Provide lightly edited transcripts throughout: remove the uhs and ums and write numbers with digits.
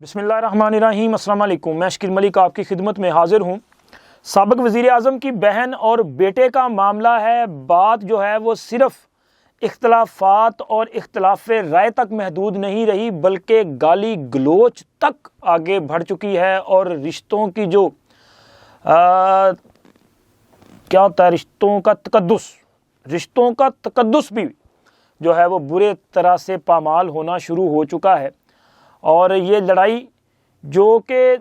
بسم اللہ الرحمن الرحیم۔ السلام علیکم، میں شکیل ملک آپ کی خدمت میں حاضر ہوں۔ سابق وزیر اعظم کی بہن اور بیٹے کا معاملہ ہے۔ بات جو ہے وہ صرف اختلافات اور اختلاف رائے تک محدود نہیں رہی، بلکہ گالی گلوچ تک آگے بڑھ چکی ہے، اور رشتوں کی جو کیا ہوتا ہے، رشتوں کا تقدس بھی جو ہے وہ برے طرح سے پامال ہونا شروع ہو چکا ہے۔ اور یہ لڑائی جو کہ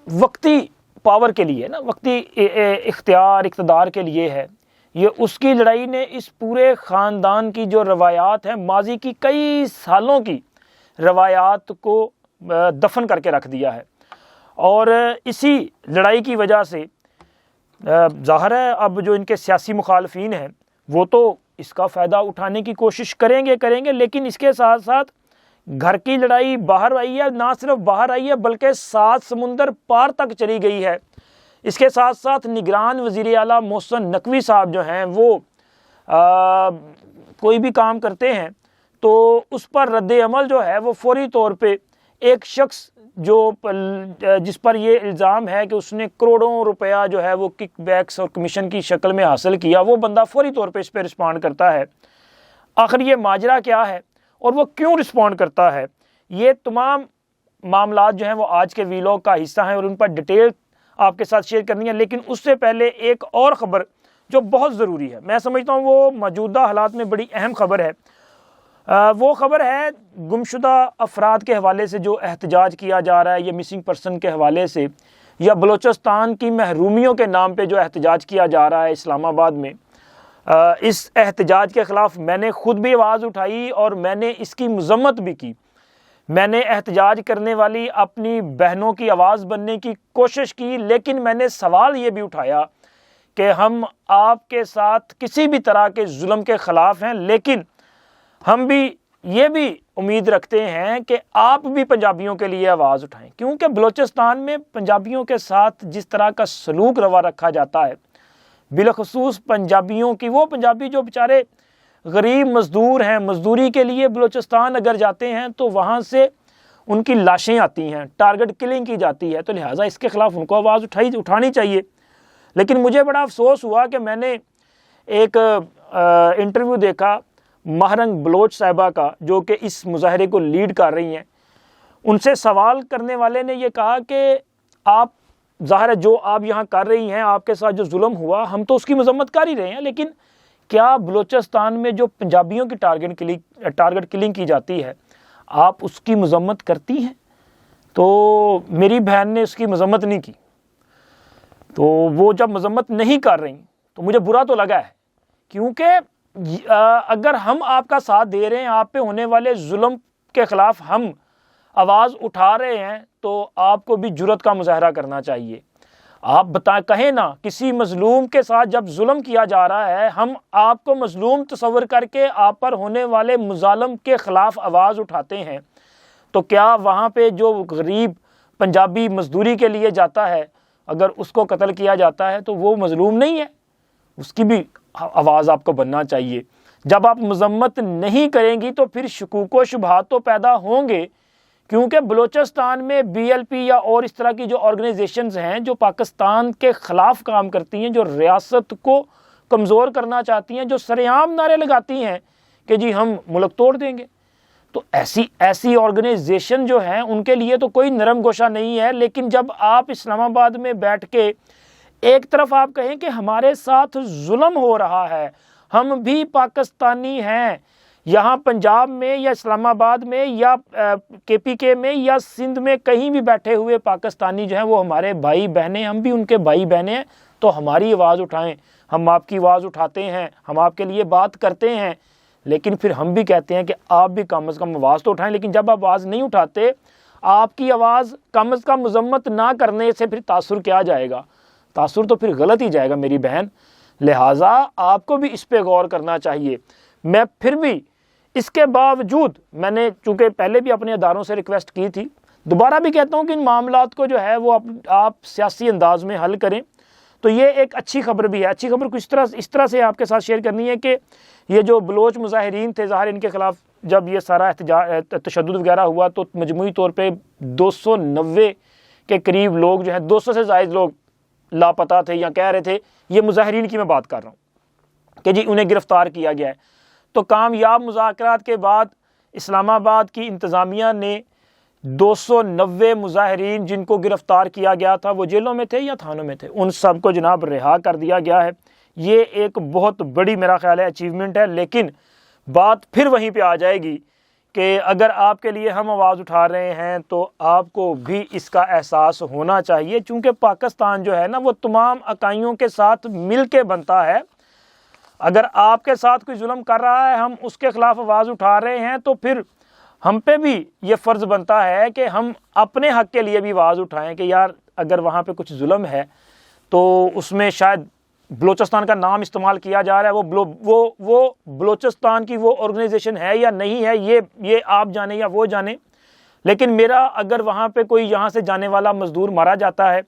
وقتی پاور کے لیے نا، وقتی اقتدار کے لیے ہے، یہ اس کی لڑائی نے اس پورے خاندان کی جو روایات ہیں، ماضی کی کئی سالوں کی روایات کو دفن کر کے رکھ دیا ہے۔ اور اسی لڑائی کی وجہ سے ظاہر ہے اب جو ان کے سیاسی مخالفین ہیں وہ تو اس کا فائدہ اٹھانے کی کوشش کریں گے، لیکن اس کے ساتھ ساتھ گھر کی لڑائی باہر آئی ہے، نہ صرف باہر آئی ہے بلکہ 7 سمندر پار تک چلی گئی ہے۔ اس کے ساتھ ساتھ نگران وزیر اعلیٰ محسن نقوی صاحب جو ہیں وہ کوئی بھی کام کرتے ہیں تو اس پر رد عمل جو ہے وہ فوری طور پہ ایک شخص جس پر یہ الزام ہے کہ اس نے کروڑوں روپیہ جو ہے وہ کک بیکس اور کمیشن کی شکل میں حاصل کیا، وہ بندہ فوری طور پہ اس پہ رسپونڈ کرتا ہے۔ آخر یہ ماجرا کیا ہے اور وہ کیوں رسپونڈ کرتا ہے، یہ تمام معاملات جو ہیں وہ آج کے ویلاگ کا حصہ ہیں اور ان پر ڈیٹیل آپ کے ساتھ شیئر کرنی ہے۔ لیکن اس سے پہلے ایک اور خبر جو بہت ضروری ہے، میں سمجھتا ہوں وہ موجودہ حالات میں بڑی اہم خبر ہے۔ وہ خبر ہے گمشدہ افراد کے حوالے سے جو احتجاج کیا جا رہا ہے، یہ مسنگ پرسن کے حوالے سے، یا بلوچستان کی محرومیوں کے نام پہ جو احتجاج کیا جا رہا ہے اسلام آباد میں، اس احتجاج کے خلاف میں نے خود بھی آواز اٹھائی اور میں نے اس کی مذمت بھی کی۔ میں نے احتجاج کرنے والی اپنی بہنوں کی آواز بننے کی کوشش کی، لیکن میں نے سوال یہ بھی اٹھایا کہ ہم آپ کے ساتھ کسی بھی طرح کے ظلم کے خلاف ہیں، لیکن ہم بھی یہ بھی امید رکھتے ہیں کہ آپ بھی پنجابیوں کے لیے آواز اٹھائیں، کیونکہ بلوچستان میں پنجابیوں کے ساتھ جس طرح کا سلوک روا رکھا جاتا ہے، بالخصوص پنجابیوں کی، وہ پنجابی جو بیچارے غریب مزدور ہیں، مزدوری کے لیے بلوچستان اگر جاتے ہیں تو وہاں سے ان کی لاشیں آتی ہیں، ٹارگٹ کلنگ کی جاتی ہے، تو لہٰذا اس کے خلاف ان کو آواز اٹھانی چاہیے۔ لیکن مجھے بڑا افسوس ہوا کہ میں نے ایک انٹرویو دیکھا مہرنگ بلوچ صاحبہ کا، جو کہ اس مظاہرے کو لیڈ کر رہی ہیں۔ ان سے سوال کرنے والے نے یہ کہا کہ آپ ظاہر ہے جو آپ یہاں کر رہی ہیں، آپ کے ساتھ جو ظلم ہوا ہم تو اس کی مذمت کر ہی رہے ہیں، لیکن کیا بلوچستان میں جو پنجابیوں کی ٹارگٹ کلنگ کی جاتی ہے آپ اس کی مذمت کرتی ہیں؟ تو میری بہن نے اس کی مذمت نہیں کی۔ تو وہ جب مذمت نہیں کر رہی تو مجھے برا تو لگا ہے، کیونکہ اگر ہم آپ کا ساتھ دے رہے ہیں، آپ پہ ہونے والے ظلم کے خلاف ہم آواز اٹھا رہے ہیں، تو آپ کو بھی جرأت کا مظاہرہ کرنا چاہیے۔ آپ کہیں نا، کسی مظلوم کے ساتھ جب ظلم کیا جا رہا ہے، ہم آپ کو مظلوم تصور کر کے آپ پر ہونے والے مظالم کے خلاف آواز اٹھاتے ہیں، تو کیا وہاں پہ جو غریب پنجابی مزدوری کے لیے جاتا ہے، اگر اس کو قتل کیا جاتا ہے تو وہ مظلوم نہیں ہے؟ اس کی بھی آواز آپ کو بننا چاہیے۔ جب آپ مذمت نہیں کریں گی تو پھر شکوک و شبہات تو پیدا ہوں گے، کیونکہ بلوچستان میں BLP یا اور اس طرح کی جو آرگنائزیشنز ہیں جو پاکستان کے خلاف کام کرتی ہیں، جو ریاست کو کمزور کرنا چاہتی ہیں، جو سرعام نعرے لگاتی ہیں کہ جی ہم ملک توڑ دیں گے، تو ایسی آرگنائزیشن جو ہیں ان کے لیے تو کوئی نرم گوشہ نہیں ہے۔ لیکن جب آپ اسلام آباد میں بیٹھ کے ایک طرف آپ کہیں کہ ہمارے ساتھ ظلم ہو رہا ہے، ہم بھی پاکستانی ہیں، یہاں پنجاب میں یا اسلام آباد میں یا KPK میں یا سندھ میں کہیں بھی بیٹھے ہوئے پاکستانی جو ہیں وہ ہمارے بھائی بہنیں، ہم بھی ان کے بھائی بہنیں ہیں، تو ہماری آواز اٹھائیں۔ ہم آپ کی آواز اٹھاتے ہیں، ہم آپ کے لیے بات کرتے ہیں، لیکن پھر ہم بھی کہتے ہیں کہ آپ بھی کم از کم آواز تو اٹھائیں۔ لیکن جب آپ آواز نہیں اٹھاتے، آپ کی آواز کم از کم مذمت نہ کرنے سے پھر تاثر کیا جائے گا؟ تاثر تو پھر غلط ہی جائے گا میری بہن، لہٰذا آپ کو بھی اس پہ غور کرنا چاہیے۔ میں پھر بھی اس کے باوجود، میں نے چونکہ پہلے بھی اپنے اداروں سے ریکویسٹ کی تھی، دوبارہ بھی کہتا ہوں کہ ان معاملات کو جو ہے وہ آپ سیاسی انداز میں حل کریں۔ تو یہ ایک اچھی خبر بھی ہے۔ اچھی خبر کو اس طرح سے آپ کے ساتھ شیئر کرنی ہے کہ یہ جو بلوچ مظاہرین تھے، ظاہر ان کے خلاف جب یہ سارا تشدد وغیرہ ہوا تو مجموعی طور پہ 290 کے قریب لوگ جو ہیں، 200 سے زائد لوگ لاپتہ تھے یا کہہ رہے تھے، یہ مظاہرین کی میں بات کر رہا ہوں کہ جی انہیں گرفتار کیا گیا ہے۔ تو کامیاب مذاکرات کے بعد اسلام آباد کی انتظامیہ نے 290 مظاہرین جن کو گرفتار کیا گیا تھا، وہ جیلوں میں تھے یا تھانوں میں تھے، ان سب کو جناب رہا کر دیا گیا ہے۔ یہ ایک بہت بڑی میرا خیال ہے اچیومنٹ ہے، لیکن بات پھر وہیں پہ آ جائے گی کہ اگر آپ کے لیے ہم آواز اٹھا رہے ہیں تو آپ کو بھی اس کا احساس ہونا چاہیے، چونکہ پاکستان جو ہے نا وہ تمام اکائیوں کے ساتھ مل کے بنتا ہے۔ اگر آپ کے ساتھ کوئی ظلم کر رہا ہے، ہم اس کے خلاف آواز اٹھا رہے ہیں، تو پھر ہم پہ بھی یہ فرض بنتا ہے کہ ہم اپنے حق کے لیے بھی آواز اٹھائیں کہ یار اگر وہاں پہ کچھ ظلم ہے تو اس میں شاید بلوچستان کا نام استعمال کیا جا رہا ہے، وہ بلوچستان کی وہ آرگنائزیشن ہے یا نہیں ہے، یہ آپ جانیں یا وہ جانیں، لیکن میرا اگر وہاں پہ کوئی یہاں سے جانے والا مزدور مارا جاتا ہے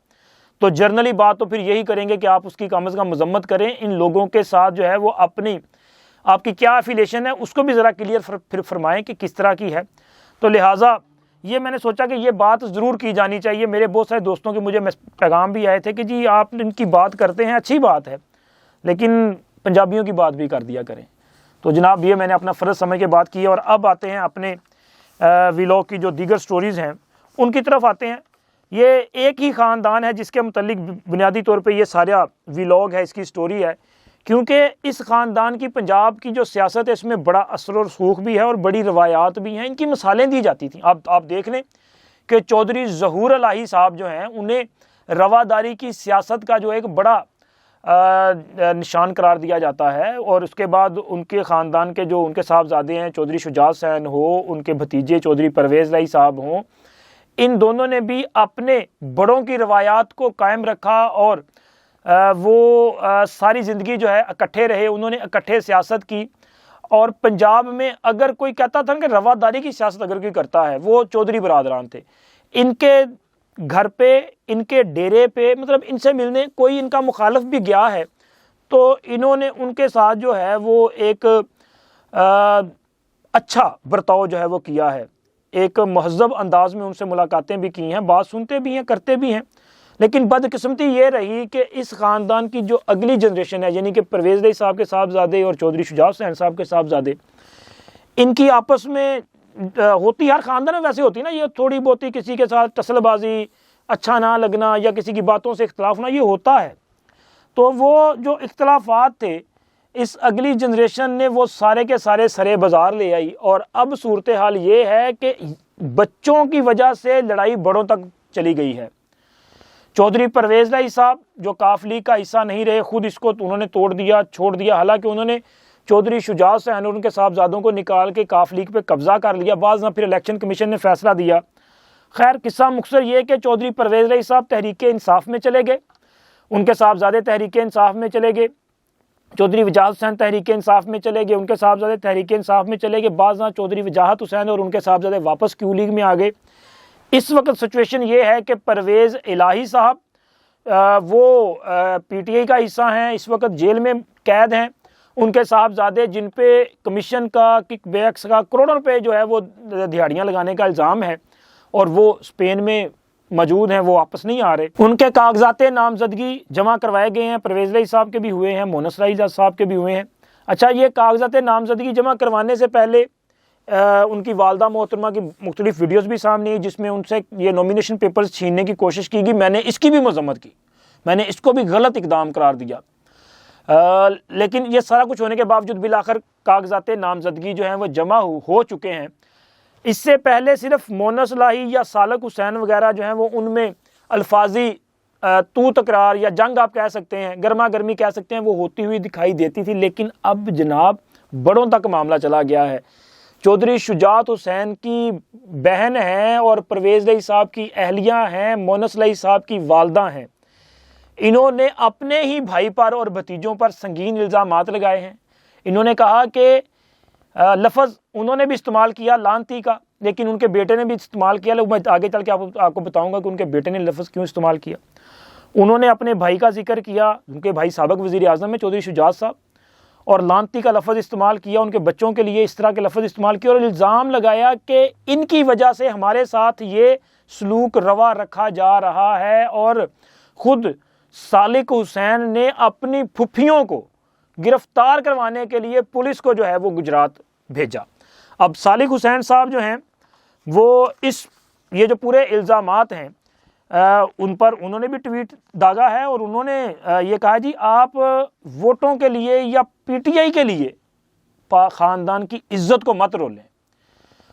تو جرنلی بات تو پھر یہی کریں گے کہ آپ اس کی کم از کم مذمت کریں۔ ان لوگوں کے ساتھ جو ہے وہ اپنی آپ کی کیا افیلیشن ہے اس کو بھی ذرا کلیئر فرمائیں کہ کس طرح کی ہے۔ تو لہٰذا یہ میں نے سوچا کہ یہ بات ضرور کی جانی چاہیے۔ میرے بہت سارے دوستوں کے مجھے پیغام بھی آئے تھے کہ جی آپ ان کی بات کرتے ہیں، اچھی بات ہے، لیکن پنجابیوں کی بات بھی کر دیا کریں۔ تو جناب یہ میں نے اپنا فرض سمجھ کے بات کی ہے، اور اب آتے ہیں اپنے ویلاگ کی جو دیگر سٹوریز ہیں ان کی طرف آتے ہیں۔ یہ ایک ہی خاندان ہے جس کے متعلق بنیادی طور پہ یہ سارا ویلاگ ہے، اس کی سٹوری ہے، کیونکہ اس خاندان کی پنجاب کی جو سیاست ہے اس میں بڑا اثر و رسوخ بھی ہے اور بڑی روایات بھی ہیں۔ ان کی مثالیں دی جاتی تھیں۔ آپ دیکھ لیں کہ چودھری ظہور الہی صاحب جو ہیں انہیں رواداری کی سیاست کا جو ایک بڑا نشان قرار دیا جاتا ہے، اور اس کے بعد ان کے خاندان کے جو ان کے صاحبزادے ہیں، چودھری شجاع حسین ہو، ان کے بھتیجے چودھری پرویز الہی صاحب ہوں، ان دونوں نے بھی اپنے بڑوں کی روایات کو قائم رکھا، اور وہ ساری زندگی جو ہے اکٹھے رہے، انہوں نے اکٹھے سیاست کی۔ اور پنجاب میں اگر کوئی کہتا تھا کہ رواداری کی سیاست اگر کوئی کرتا ہے وہ چودھری برادران تھے۔ ان کے گھر پہ، ان کے ڈیرے پہ، مطلب ان سے ملنے کوئی ان کا مخالف بھی گیا ہے تو انہوں نے ان کے ساتھ جو ہے وہ ایک اچھا برتاؤ جو ہے وہ کیا ہے، ایک مہذب انداز میں ان سے ملاقاتیں بھی کی ہیں، بات سنتے بھی ہیں، کرتے بھی ہیں۔ لیکن بدقسمتی یہ رہی کہ اس خاندان کی جو اگلی جنریشن ہے، یعنی کہ پرویز الہی صاحب کے صاحبزادے اور چودھری شجاع حسین صاحب کے صاحبزادے، ان کی آپس میں ہوتی، ہر خاندان میں ویسے ہوتی نا، یہ تھوڑی بہت کسی کے ساتھ ٹسل بازی، اچھا نہ لگنا یا کسی کی باتوں سے اختلاف ہونا، یہ ہوتا ہے۔ تو وہ جو اختلافات تھے اس اگلی جنریشن نے وہ سارے کے سارے سرے بازار لے آئی، اور اب صورتحال یہ ہے کہ بچوں کی وجہ سے لڑائی بڑوں تک چلی گئی ہے۔ چودھری پرویز الہی صاحب جو کاف لیگ کا حصہ نہیں رہے، خود اس کو انہوں نے توڑ دیا، چھوڑ دیا، حالانکہ انہوں نے چودھری شجاع حسین اور ان کے صاحبزادوں کو نکال کے کاف لیگ پہ قبضہ کر لیا، بعض نہ پھر الیکشن کمیشن نے فیصلہ دیا۔ خیر قصہ مختصر یہ کہ چودھری پرویز الہی صاحب تحریک انصاف میں چلے گئے، ان کے صاحبزادے تحریک انصاف میں چلے گئے، چودھری وجاہت حسین تحریک انصاف میں چلے گئے، ان کے صاحبزادے تحریک انصاف میں چلے گئے، بعض نہ چودھری وجاہت حسین اور ان کے صاحبزادے واپس کیو لیگ میں آ گئے۔ اس وقت سچویشن یہ ہے کہ پرویز الہی صاحب وہ پی ٹی آئی کا حصہ ہیں، اس وقت جیل میں قید ہیں۔ ان کے صاحبزادے جن پہ کمیشن کا، کک بیکس کا کروڑوں روپے جو ہے وہ دہاڑیاں لگانے کا الزام ہے، اور وہ اسپین میں موجود ہیں، وہ واپس نہیں آ رہے۔ ان کے کاغذات نامزدگی جمع کروائے گئے ہیں، پرویز الہی صاحب کے بھی ہوئے ہیں، مونس الہی صاحب کے بھی ہوئے ہیں۔ اچھا، یہ کاغذات نامزدگی جمع کروانے سے پہلے ان کی والدہ محترمہ کی مختلف ویڈیوز بھی سامنے آئی جس میں ان سے یہ نومینیشن پیپرز چھیننے کی کوشش کی گئی۔ میں نے اس کی بھی مذمت کی، میں نے اس کو بھی غلط اقدام قرار دیا، لیکن یہ سارا کچھ ہونے کے باوجود بالآخر کاغذات نامزدگی جو ہیں وہ جمع ہو چکے ہیں۔ اس سے پہلے صرف مونس الہی یا سالک حسین وغیرہ جو ہیں وہ ان میں الفاظی تو تکرار یا جنگ آپ کہہ سکتے ہیں، گرما گرمی کہہ سکتے ہیں، وہ ہوتی ہوئی دکھائی دیتی تھی۔ لیکن اب جناب بڑوں تک معاملہ چلا گیا ہے۔ چودھری شجاع حسین کی بہن ہیں اور پرویز الہی صاحب کی اہلیہ ہیں، مونس الہی صاحب کی والدہ ہیں۔ انہوں نے اپنے ہی بھائی پر اور بھتیجوں پر سنگین الزامات لگائے ہیں۔ انہوں نے کہا کہ لفظ انہوں نے بھی استعمال کیا لعنتی کا، لیکن ان کے بیٹے نے بھی استعمال کیا۔ میں آگے چل کے آپ کو بتاؤں گا کہ ان کے بیٹے نے لفظ کیوں استعمال کیا۔ انہوں نے اپنے بھائی کا ذکر کیا، ان کے بھائی سابق وزیر اعظم ہیں چودھری شجاع صاحب، اور لانتی کا لفظ استعمال کیا، ان کے بچوں کے لیے اس طرح کے لفظ استعمال کیا، اور الزام لگایا کہ ان کی وجہ سے ہمارے ساتھ یہ سلوک روا رکھا جا رہا ہے، اور خود سالک حسین نے اپنی پھپھیوں کو گرفتار کروانے کے لیے پولیس کو جو ہے وہ گجرات بھیجا۔ اب سالک حسین صاحب جو ہیں وہ یہ جو پورے الزامات ہیں ان پر انہوں نے بھی ٹویٹ داغا ہے، اور انہوں نے یہ کہا جی آپ ووٹوں کے لیے یا پی ٹی آئی کے لیے خاندان کی عزت کو مت رولیں۔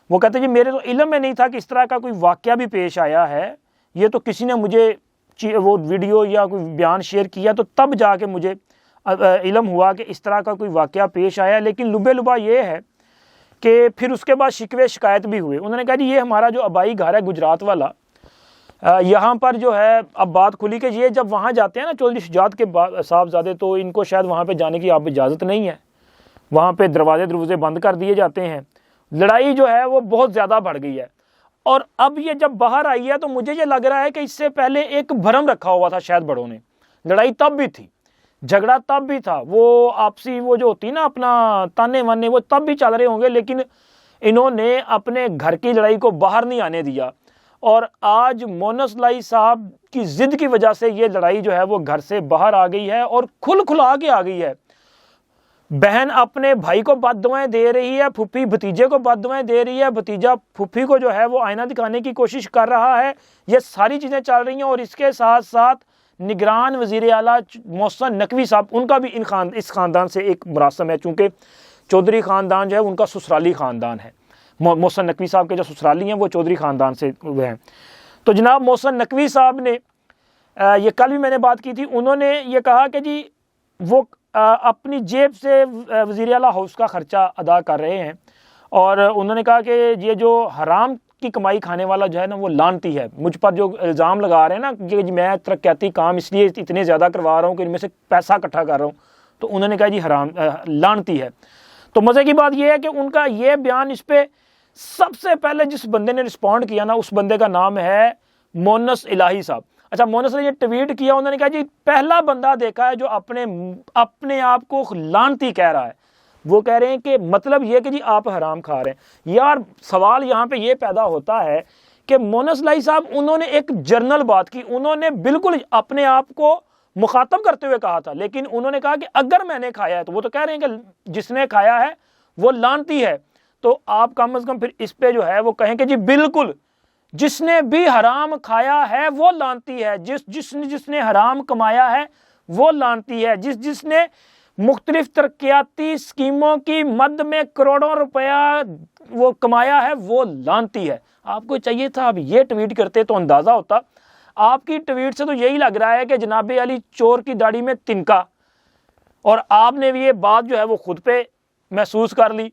وہ کہتے ہیں جی میرے تو علم میں نہیں تھا کہ اس طرح کا کوئی واقعہ بھی پیش آیا ہے، یہ تو کسی نے مجھے وہ ویڈیو یا کوئی بیان شیئر کیا تو تب جا کے مجھے علم ہوا کہ اس طرح کا کوئی واقعہ پیش آیا۔ لیکن لبے لبا یہ ہے کہ پھر اس کے بعد شکوے شکایت بھی ہوئے۔ انہوں نے کہا جی یہ ہمارا جو آبائی گھر ہے گجرات والا، یہاں پر جو ہے اب بات کھلی کہ یہ جب وہاں جاتے ہیں نا چودھری شجاعت کے صاحبزادے، تو ان کو شاید وہاں پہ جانے کی اب اجازت نہیں ہے، وہاں پہ دروازے بند کر دیے جاتے ہیں۔ لڑائی جو ہے وہ بہت زیادہ بڑھ گئی ہے، اور اب یہ جب باہر آئی ہے تو مجھے یہ لگ رہا ہے کہ اس سے پہلے ایک بھرم رکھا ہوا تھا شاید بڑوں نے، لڑائی تب بھی تھی، جھگڑا تب بھی تھا، وہ آپسی وہ جو ہوتی نا اپنا تانے وانے وہ تب بھی چل رہے ہوں گے، لیکن انہوں نے اپنے گھر کی لڑائی کو باہر نہیں آنے دیا، اور آج مونس لائی صاحب کی ضد کی وجہ سے یہ لڑائی جو ہے وہ گھر سے باہر آ گئی ہے اور کھلا کے آ گئی ہے۔ بہن اپنے بھائی کو بد دعائیں دے رہی ہے، پھوپھی بھتیجے کو بد دعائیں دے رہی ہے، بھتیجا پھوپھی کو جو ہے وہ آئینہ دکھانے کی کوشش کر رہا ہے، یہ ساری چیزیں چل رہی ہیں۔ اور اس کے ساتھ ساتھ نگران وزیر اعلیٰ محسن نقوی صاحب، ان کا بھی اس خاندان سے ایک مراسم ہے، چونکہ چودھری خاندان جو ہے ان کا سسرالی خاندان ہے، محسن نقوی صاحب کے جو سسرالی ہیں وہ چودھری خاندان سے ہوئے ہیں۔ تو جناب محسن نقوی صاحب نے یہ کل بھی میں نے بات کی تھی، انہوں نے یہ کہا کہ جی وہ اپنی جیب سے وزیر اعلیٰ ہاؤس کا خرچہ ادا کر رہے ہیں، اور انہوں نے کہا کہ یہ جو حرام کی کمائی کھانے والا جو ہے نا وہ لانتی ہے۔ مجھ پر جو الزام لگا رہے ہیں نا کہ میں ترقیاتی کام اس لیے اتنے زیادہ کروا رہا ہوں کہ ان میں سے پیسہ اکٹھا کر رہا ہوں، تو انہوں نے کہا جی حرام لانتی ہے۔ تو مزے کی بات یہ ہے کہ ان کا یہ بیان، اس پہ سب سے پہلے جس بندے نے رسپونڈ کیا نا اس بندے کا نام ہے مونس الہی صاحب۔ اچھا، مونس نے یہ ٹویٹ کیا، انہوں نے کہا جی پہلا بندہ دیکھا ہے جو اپنے آپ کو لانتی کہہ رہا ہے۔ وہ کہہ رہے ہیں کہ مطلب یہ کہ جی آپ حرام کھا رہے ہیں۔ یار سوال یہاں پہ یہ پیدا ہوتا ہے کہ مونس الہی صاحب انہوں نے ایک جرنل بات کی، انہوں نے بالکل اپنے آپ کو مخاطب کرتے ہوئے کہا تھا، لیکن انہوں نے کہا کہ اگر میں نے کھایا ہے، تو وہ تو کہہ رہے ہیں کہ جس نے کھایا ہے وہ لانتی ہے، تو آپ کم از کم پھر اس پہ جو ہے وہ کہیں کہ جی بالکل جس نے بھی حرام کھایا ہے وہ لانتی ہے، جس نے حرام کمایا ہے وہ لانتی ہے، جس نے مختلف ترقیاتی اسکیموں کی مد میں کروڑوں روپیہ وہ کمایا ہے وہ لانتی ہے۔ آپ کو چاہیے تھا آپ یہ ٹویٹ کرتے تو اندازہ ہوتا۔ آپ کی ٹویٹ سے تو یہی لگ رہا ہے کہ جناب علی چور کی داڑھی میں تنکا، اور آپ نے بھی یہ بات جو ہے وہ خود پہ محسوس کر لی۔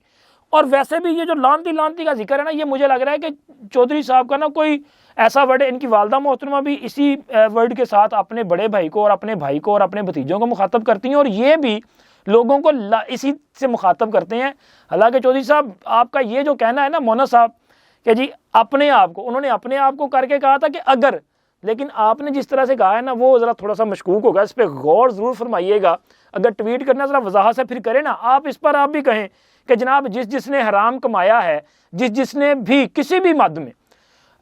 اور ویسے بھی یہ جو لانتی کا ذکر ہے نا، یہ مجھے لگ رہا ہے کہ چودھری صاحب کا نا کوئی ایسا ورڈ ہے، ان کی والدہ محترمہ بھی اسی ورڈ کے ساتھ اپنے بڑے بھائی کو اور اپنے بھائی کو اور اپنے بھتیجوں کو مخاطب کرتی ہیں، اور یہ بھی لوگوں کو اسی سے مخاطب کرتے ہیں۔ حالانکہ چودھری صاحب آپ کا یہ جو کہنا ہے نا مونس صاحب کہ جی اپنے آپ کو، انہوں نے اپنے آپ کو کر کے کہا تھا کہ اگر، لیکن آپ نے جس طرح سے کہا ہے نا وہ ذرا تھوڑا سا مشکوک ہوگا، اس پہ غور ضرور فرمائیے گا۔ اگر ٹویٹ کرنا ذرا وضاحت سے پھر کرے نا، آپ اس پر آپ بھی کہیں کہ جناب جس نے حرام کمایا ہے، جس نے بھی کسی بھی مد میں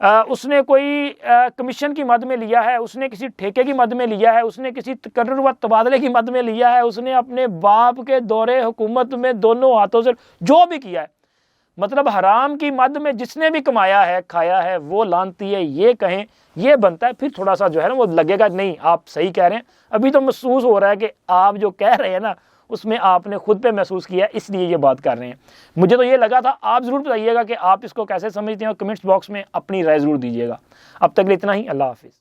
اس نے کوئی کمیشن کی مد میں لیا ہے، اس نے کسی ٹھیکے کی مد میں لیا ہے، اس نے کسی تقرر و تبادلے کی مد میں لیا ہے، اس نے اپنے باپ کے دور حکومت میں دونوں ہاتھوں سے جو بھی کیا ہے، مطلب حرام کی مد میں جس نے بھی کمایا ہے کھایا ہے وہ لانتی ہے، یہ کہیں یہ بنتا ہے، پھر تھوڑا سا جو ہے نا وہ لگے گا نہیں آپ صحیح کہہ رہے ہیں۔ ابھی تو محسوس ہو رہا ہے کہ آپ جو کہہ رہے ہیں نا اس میں آپ نے خود پہ محسوس کیا ہے، اس لیے یہ بات کر رہے ہیں۔ مجھے تو یہ لگا تھا، آپ ضرور بتائیے گا کہ آپ اس کو کیسے سمجھتے ہیں، اور کمنٹس باکس میں اپنی رائے ضرور دیجیے گا۔ اب تک اتنا ہی، اللہ حافظ۔